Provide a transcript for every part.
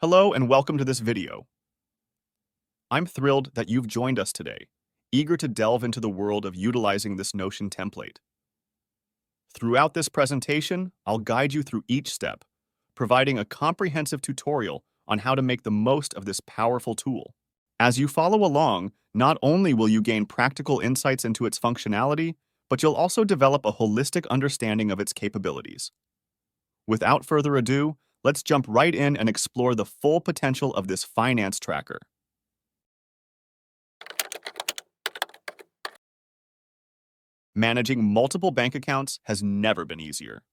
Hello and welcome to this video. I'm thrilled that you've joined us today, eager to delve into the world of utilizing this Notion template. Throughout this presentation, I'll guide you through each step, providing a comprehensive tutorial on how to make the most of this powerful tool. As you follow along, not only will you gain practical insights into its functionality, but you'll also develop a holistic understanding of its capabilities. Without further ado, let's jump right in and explore the full potential of this finance tracker. Managing multiple bank accounts has never been easier.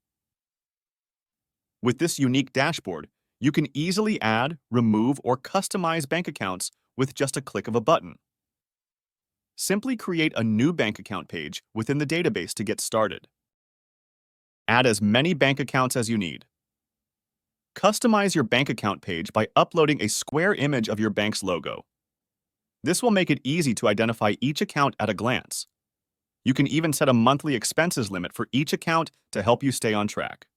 With this unique dashboard, you can easily add, remove, or customize bank accounts with just a click of a button. Simply create a new bank account page within the database to get started. Add as many bank accounts as you need. Customize your bank account page by uploading a square image of your bank's logo. This will make it easy to identify each account at a glance. You can even set a monthly expenses limit for each account to help you stay on track.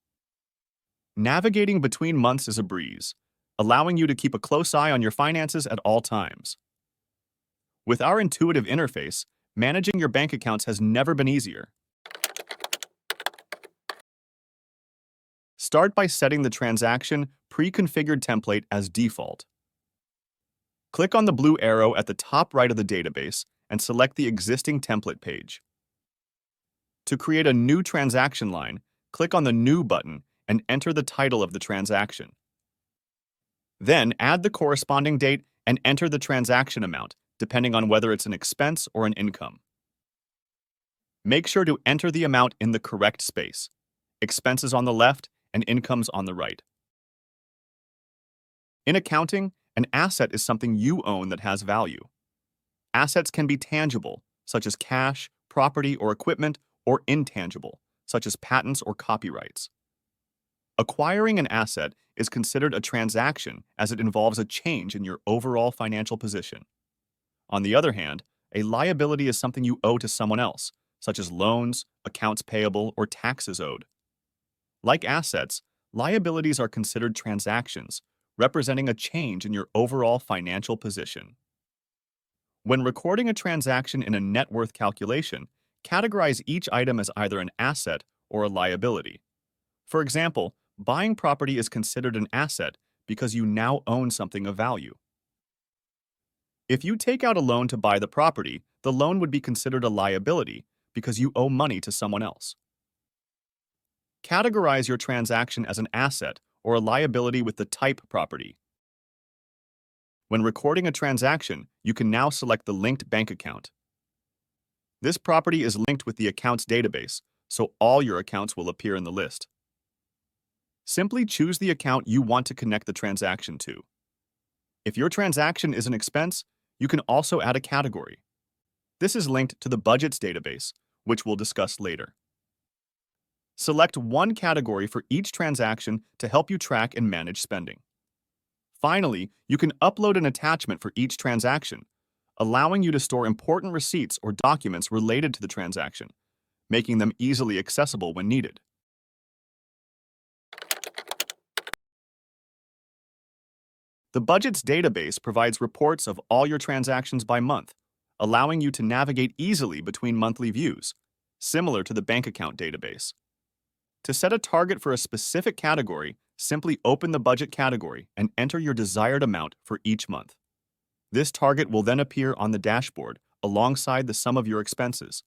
Navigating between months is a breeze, allowing you to keep a close eye on your finances at all times. With our intuitive interface, managing your bank accounts has never been easier. Start by setting the transaction pre-configured template as default. Click on the blue arrow at the top right of the database and select the existing template page. To create a new transaction line, click on the New button and enter the title of the transaction. Then add the corresponding date and enter the transaction amount, depending on whether it's an expense or an income. Make sure to enter the amount in the correct space, expenses on the left and incomes on the right. In accounting, an asset is something you own that has value. Assets can be tangible, such as cash, property, or equipment, or intangible, such as patents or copyrights. Acquiring an asset is considered a transaction as it involves a change in your overall financial position. On the other hand, a liability is something you owe to someone else, such as loans, accounts payable, or taxes owed. Like assets, liabilities are considered transactions, representing a change in your overall financial position. When recording a transaction in a net worth calculation, categorize each item as either an asset or a liability. For example, buying property is considered an asset because you now own something of value. If you take out a loan to buy the property, the loan would be considered a liability because you owe money to someone else. Categorize your transaction as an asset or a liability with the type property. When recording a transaction, you can now select the linked bank account. This property is linked with the accounts database, so all your accounts will appear in the list. Simply choose the account you want to connect the transaction to. If your transaction is an expense, you can also add a category. This is linked to the budgets database, which we'll discuss later. Select one category for each transaction to help you track and manage spending. Finally, you can upload an attachment for each transaction, allowing you to store important receipts or documents related to the transaction, making them easily accessible when needed. The budgets database provides reports of all your transactions by month, allowing you to navigate easily between monthly views, similar to the bank account database. To set a target for a specific category, simply open the budget category and enter your desired amount for each month. This target will then appear on the dashboard alongside the sum of your expenses.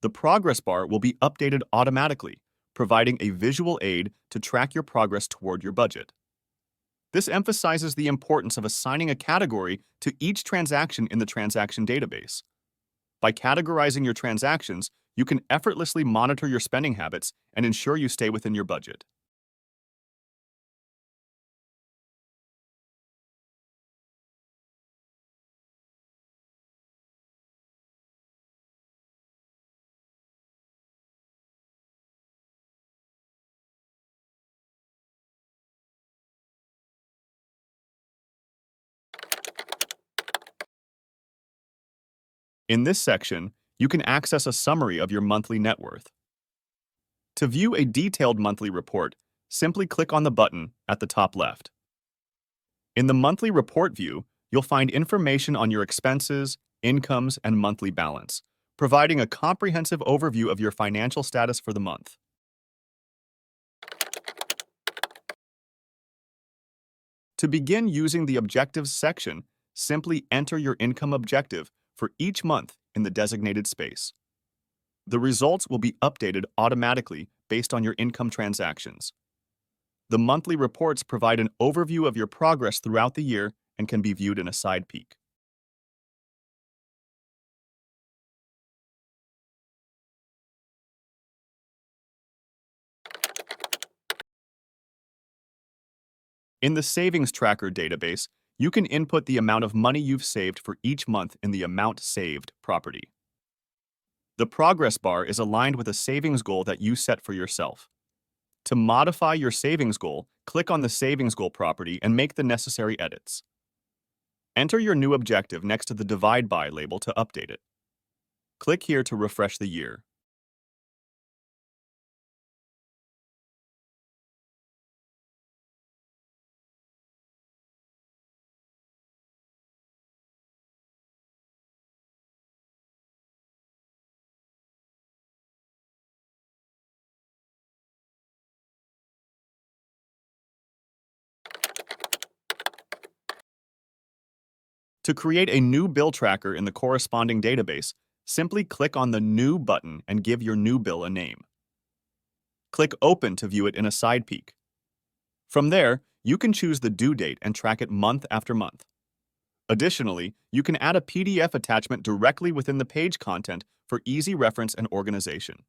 The progress bar will be updated automatically, providing a visual aid to track your progress toward your budget. This emphasizes the importance of assigning a category to each transaction in the transaction database. By categorizing your transactions, you can effortlessly monitor your spending habits and ensure you stay within your budget. In this section, you can access a summary of your monthly net worth. To view a detailed monthly report, simply click on the button at the top left. In the monthly report view, you'll find information on your expenses, incomes, and monthly balance, providing a comprehensive overview of your financial status for the month. To begin using the Objectives section, simply enter your income objective for each month in the designated space. The results will be updated automatically based on your income transactions. The monthly reports provide an overview of your progress throughout the year and can be viewed in a side peek. In the Savings Tracker database, you can input the amount of money you've saved for each month in the Amount Saved property. The progress bar is aligned with a savings goal that you set for yourself. To modify your savings goal, click on the Savings Goal property and make the necessary edits. Enter your new objective next to the Divide By label to update it. Click here to refresh the year. To create a new bill tracker in the corresponding database, simply click on the New button and give your new bill a name. Click Open to view it in a side peek. From there, you can choose the due date and track it month after month. Additionally, you can add a PDF attachment directly within the page content for easy reference and organization.